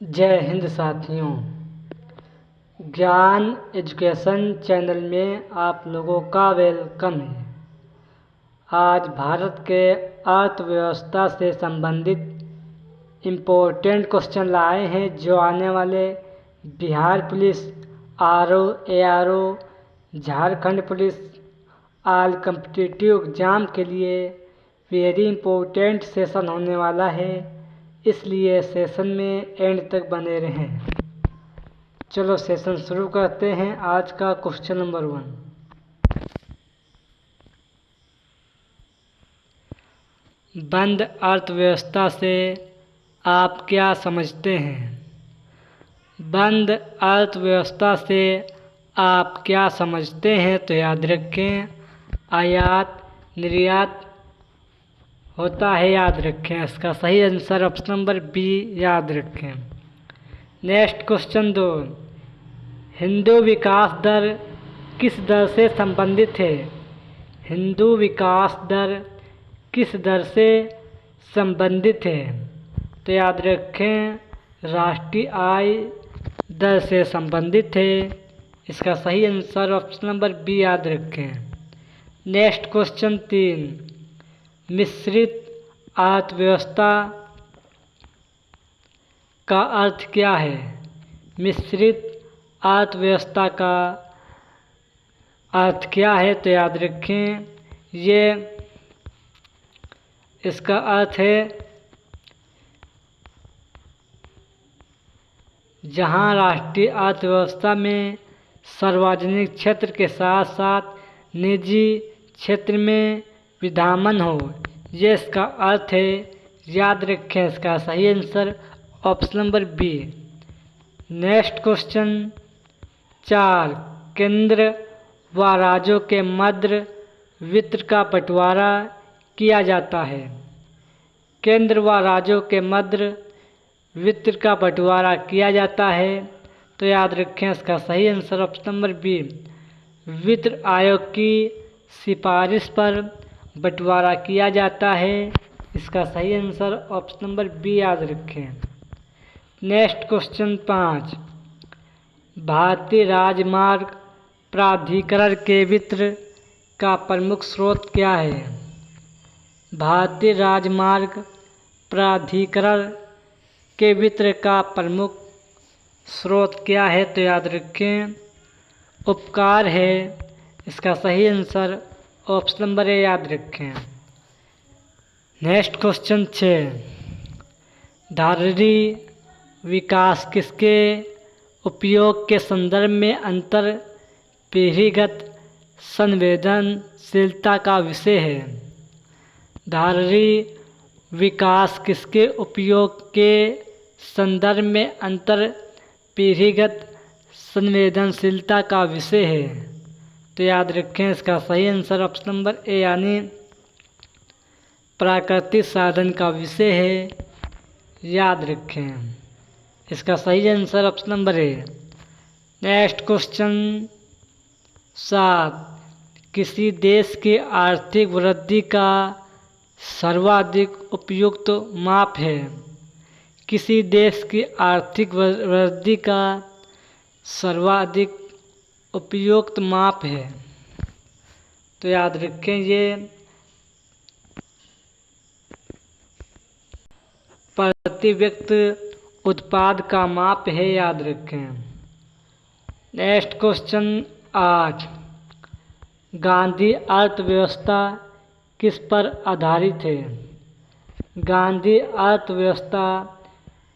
जय हिंद साथियों। ज्ञान एजुकेशन चैनल में आप लोगों का वेलकम है। आज भारत के अर्थव्यवस्था से संबंधित इम्पोर्टेंट क्वेश्चन लाए हैं जो आने वाले Bihar police, RO, ARO, Jharkhand police all competitive exam के लिए वेरी इम्पोर्टेंट सेशन होने वाला है, इसलिए सेशन में एंड तक बने रहें। चलो सेशन शुरू करते हैं। आज का क्वेश्चन नंबर 1, बंद अर्थव्यवस्था से आप क्या समझते हैं? बंद अर्थव्यवस्था से आप क्या समझते हैं? तो याद रखें, आयात निर्यात होता है, याद रखें। इसका सही आंसर ऑप्शन नंबर बी, याद रखें। नेक्स्ट क्वेश्चन 2, हिंदू विकास दर किस दर से संबंधित है? हिंदू विकास दर किस दर से संबंधित है? तो याद रखें, राष्ट्रीय आय दर से संबंधित है। इसका सही आंसर ऑप्शन नंबर बी, याद रखें। नेक्स्ट क्वेश्चन 3, मिश्रित अर्थव्यवस्था का अर्थ क्या है? मिश्रित अर्थव्यवस्था का अर्थ क्या है? तो याद रखें, इसका अर्थ है जहां राष्ट्रीय अर्थव्यवस्था में सार्वजनिक क्षेत्र के साथ साथ निजी क्षेत्र में विधामन हो, ये इसका अर्थ है। याद रखें, इसका सही answer option number B. Next question 4, केंद्र व राज्यों के मध्य वित्त का बंटवारा किया जाता है। केंद्र व राज्यों के मध्य वित्त का बंटवारा किया जाता है। तो याद रखें, इसका सही आंसर ऑप्शन नंबर बी, वित्त आयोग की सिफारिश पर बंटवारा किया जाता है। इसका सही आंसर ऑप्शन नंबर बी, याद रखें। नेक्स्ट क्वेश्चन 5, भारतीय राजमार्ग प्राधिकरण के वित्त का प्रमुख स्रोत क्या है? भारतीय राजमार्ग प्राधिकरण के वित्त का प्रमुख स्रोत क्या है? तो याद रखें, उपकार है। इसका सही आंसर ऑप्शन नंबर ए, याद रखें। नेक्स्ट क्वेश्चन 6, धारणीय विकास किसके उपयोग के संदर्भ में अंतर पीढ़ीगत संवेदनशीलता का विषय है? धारणीय विकास किसके उपयोग के संदर्भ में अंतर पीढ़ीगत संवेदनशीलता का विषय है? तो याद रखें, इसका सही आंसर ऑप्शन नंबर ए, यानी प्राकृतिक साधन का विषय है। याद रखें, इसका सही answer option number A. Next question 7, किसी देश की आर्थिक वृद्धि का सर्वाधिक उपयुक्त माप है? किसी देश की आर्थिक वृद्धि का सर्वाधिक उपयुक्त माप है? तो याद रखें, ये प्रति व्यक्ति उत्पाद का माप है। याद रखें। नेक्स्ट क्वेश्चन 8, गांधी अर्थव्यवस्था किस पर आधारित है? गांधी अर्थव्यवस्था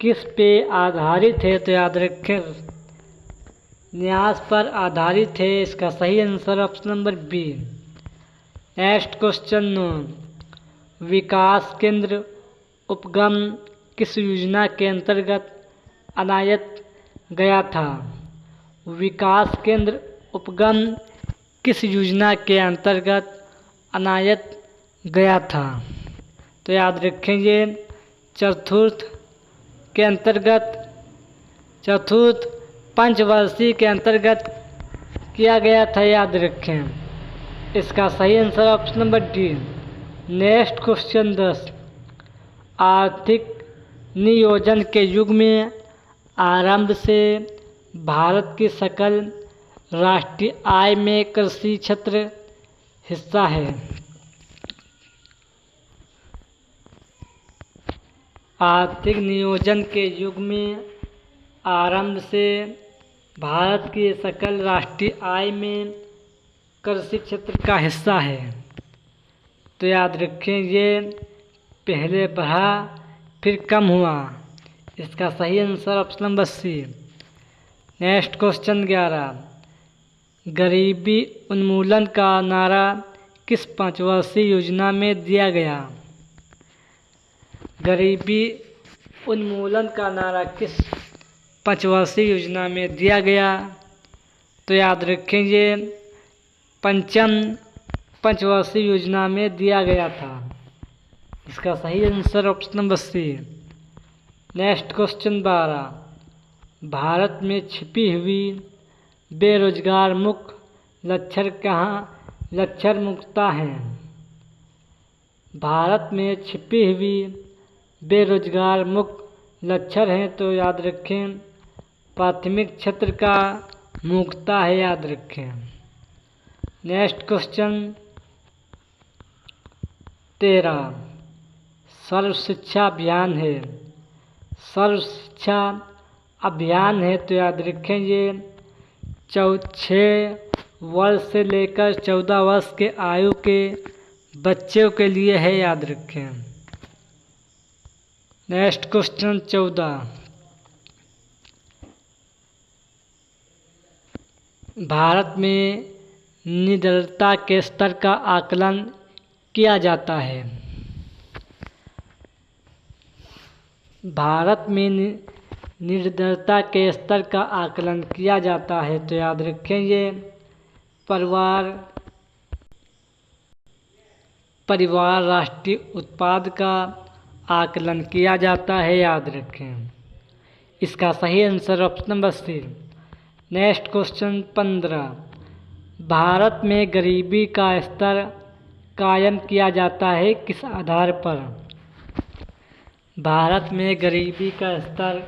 किस पे आधारित है? तो याद रखें, न्यास पर आधारित है। इसका सही answer option number B. Next question 9, विकास केंद्र उपगम किस योजना के अंतर्गत अनायत गया था? विकास केंद्र उपगम किस योजना के अंतर्गत अनायत गया था? तो याद रखें, ये चतुर्थ पंचवर्षीय के अंतर्गत किया गया था। याद रखें, इसका सही answer option number D. Next question 10, आर्थिक नियोजन के युग में आरंभ से भारत की सकल राष्ट्रीय आय में कृषि क्षेत्र हिस्सा है। आर्थिक नियोजन के युग में आरंभ से भारत की सकल राष्ट्रीय आय में कृषि क्षेत्र का हिस्सा है। तो याद रखें, ये पहले बढ़ा फिर कम हुआ। इसका सही answer option number C. Next question 11, गरीबी उन्मूलन का नारा किस पंचवर्षीय योजना में दिया गया? गरीबी उन्मूलन का नारा किस पंचवर्षीय योजना में दिया गया? तो याद रखें, ये पंचम पंचवर्षीय योजना में दिया गया था। इसका सही answer option number C. Next question 12, भारत में छिपी हुई बेरोजगार मुख्य लक्षण मुक्ता हैं? भारत में छिपी हुई बेरोजगार मुख्य लक्षण हैं। तो याद रखें, प्राथमिक क्षेत्र का मुक्ता है, याद रखें। नेक्स्ट क्वेश्चन 13, सर्व शिक्षा अभियान है। सर्व शिक्षा अभियान है, तो याद रखें, ये 6 वर्ष से लेकर 14 वर्ष के आयु के बच्चों के लिए है, याद रखें। नेक्स्ट क्वेश्चन 14, भारत में निरंतरता के स्तर का आकलन किया जाता है। भारत में निरंतरता के स्तर का आकलन किया जाता है। तो याद रखें, ये परिवार राष्ट्रीय उत्पाद का आकलन किया जाता है, याद रखें। इसका सही answer option number C. Next question 15, भारत में गरीबी का स्तर कायम किया जाता है किस आधार पर? भारत में गरीबी का स्तर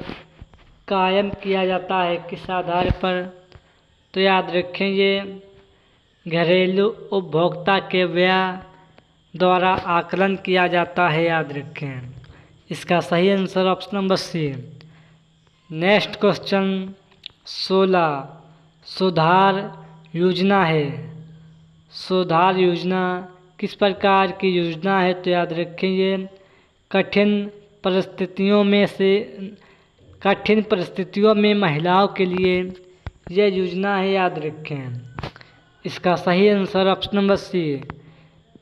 कायम किया जाता है किस आधार पर? तो याद रखें, ये घरेलू उपभोक्ता के व्यय द्वारा आकलन किया जाता है, याद रखें। इसका सही answer option number C. Next question 16, सुधार योजना है। सुधार योजना किस प्रकार की योजना है? तो याद रखें, ये कठिन परिस्थितियों में महिलाओं के लिए यह योजना है, याद रखें। इसका सही answer option number C.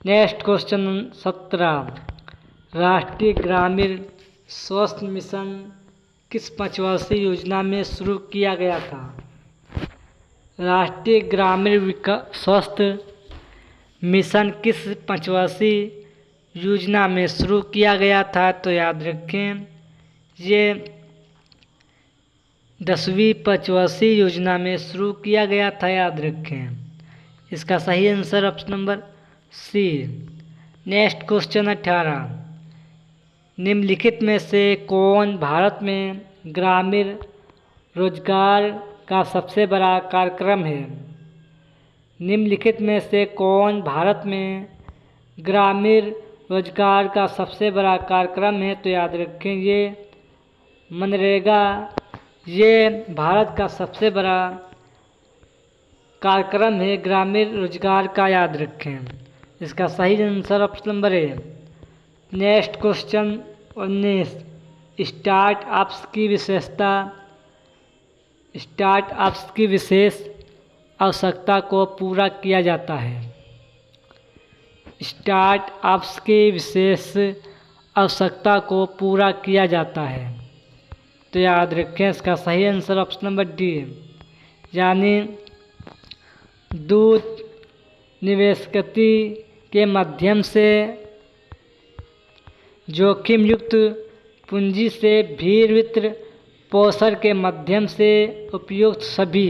Next question 17, राष्ट्रीय ग्रामीण स्वास्थ्य मिशन किस पंचवर्षीय योजना में शुरू किया गया था? राष्ट्रीय ग्रामीण स्वास्थ्य मिशन किस पंचवर्षीय योजना में शुरू किया गया था? तो याद रखें, ये 10वीं पंचवर्षीय योजना में शुरू किया गया था, याद रखें। इसका सही answer option number C. Next question 18, निम्नलिखित में से कौन भारत में ग्रामीण रोजगार का सबसे बड़ा कार्यक्रम है? निम्नलिखित में से कौन भारत में ग्रामीण रोजगार का सबसे बड़ा कार्यक्रम है? तो याद रखें, ये मनरेगा, ये भारत का सबसे बड़ा कार्यक्रम है ग्रामीण रोजगार का, याद रखें। इसका सही answer option number A. Next question 19, startups की विशेषता। स्टार्टअप्स की विशेष आवश्यकता को पूरा किया जाता है। स्टार्टअप्स की विशेष आवश्यकता को पूरा किया जाता है। तो याद रखें, इसका सही आंसर ऑप्शन नंबर डी, यानी दूध निवेशकती के माध्यम से जोखिम युक्त पूंजी से भीड़ वित्त पोषण के माध्यम से उपयुक्त सभी।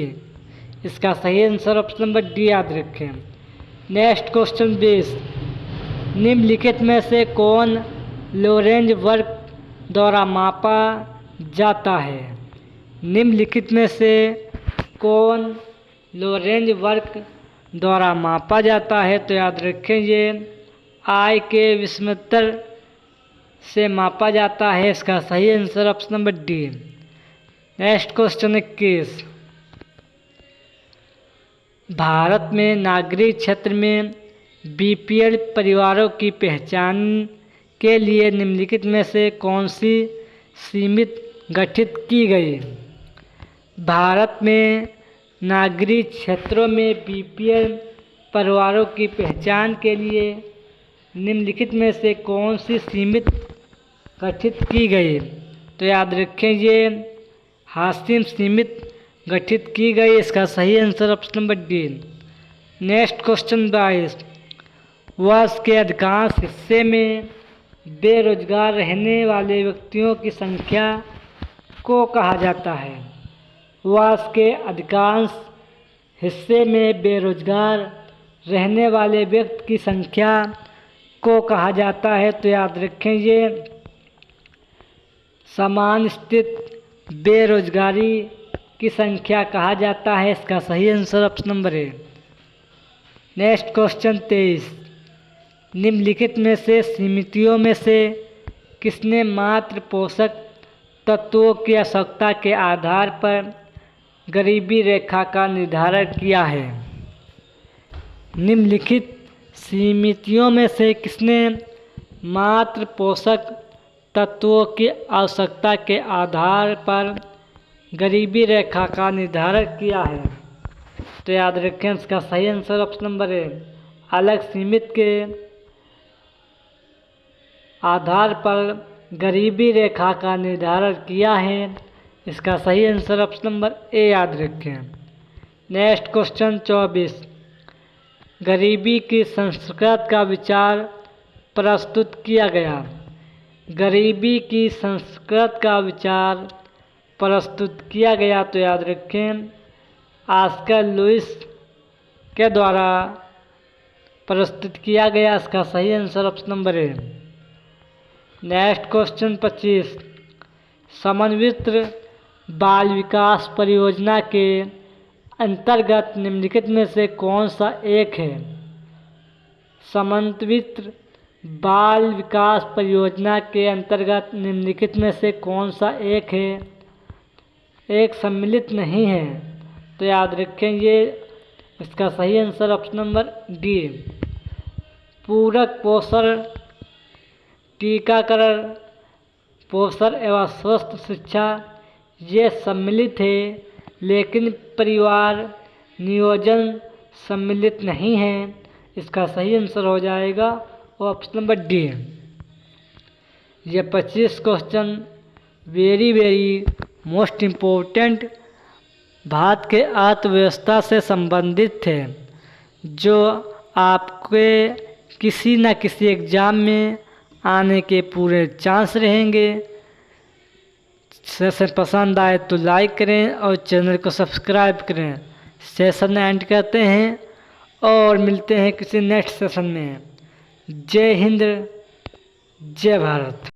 इसका सही आंसर ऑप्शन नंबर डी, याद रखें। नेक्स्ट क्वेश्चन 20, निम्नलिखित में से कौन लोरेंज वर्ग द्वारा मापा जाता है? निम्नलिखित में से कौन लोरेंज वर्क द्वारा मापा जाता है? तो याद रखें ये आय के विषमतर से मापा जाता है। इसका सही answer option number D. Next question 21। Bharat में नागरिक क्षेत्र में बीपीएल परिवारों की पहचान के लिए निम्नलिखित में से कौन सी समिति गठित की गई? भारत में नागरिक क्षेत्रों में बीपीएल परिवारों की पहचान के लिए निम्नलिखित में से कौन सी समिति गठित की गई? तो याद रखें ये हाशिम समिति गठित की गई। इसका सही answer option number D. Next question 22। वर्ष के अधिकांश हिस्से में बेरोजगार रहने वाले व्यक्तियों की संख्या को कहा जाता है? वर्ष के अधिकांश हिस्से में बेरोजगार रहने वाले व्यक्ति की संख्या को कहा जाता है? तो याद रखें ये समान स्थिति बेरोजगारी की संख्या कहा जाता है। इसका सही answer option number A. Next question 23। निम्नलिखित में से समितियों में से किसने मात्र पोषक तत्वों की आवश्यकता के आधार पर गरीबी रेखा का निर्धारण किया है? निम्नलिखित समितियों में से किसने मात्र पोषक तत्वों की आवश्यकता के आधार पर गरीबी रेखा का निर्धारण किया है? तो याद रखें इसका सही आंसर ऑप्शन नंबर ए। अलग समिति के आधार पर गरीबी रेखा का निर्धारण किया है। इसका सही आंसर ऑप्शन नंबर ए याद रखें। Next question 24। गरीबी की संस्कृत का विचार प्रस्तुत किया गया। गरीबी की संस्कृत का विचार प्रस्तुत किया गया। तो याद रखें ऑस्कर लुईस के द्वारा प्रस्तुत किया गया। इसका सही answer option number A. Next question 25। समन्वित बाल विकास परियोजना के अंतर्गत निम्नलिखित में से कौन सा एक है? समन्वित बाल विकास परियोजना के अंतर्गत निम्नलिखित में से कौन सा एक है? एक सम्मिलित नहीं है। तो याद रखें ये इसका सही आंसर ऑप्शन नंबर डी। पूरक पोषण, टीकाकरण, पोषण एवं स्वस्थ शिक्षा ये सम्मिलित है, लेकिन परिवार नियोजन सम्मिलित नहीं है। इसका सही आंसर हो जाएगा ऑप्शन नंबर डी। ये 25 question very most important Bharat के अर्थव्यवस्था से संबंधित थे, जो आपके किसी न किसी एग्ज़ाम में आने के पूरे चांस रहेंगे। सेशन पसंद आए तो लाइक करें और चैनल को सब्सक्राइब करें। सेशन एंड करते हैं और मिलते हैं किसी नेक्स्ट सेशन में। जय हिंद, जय भारत।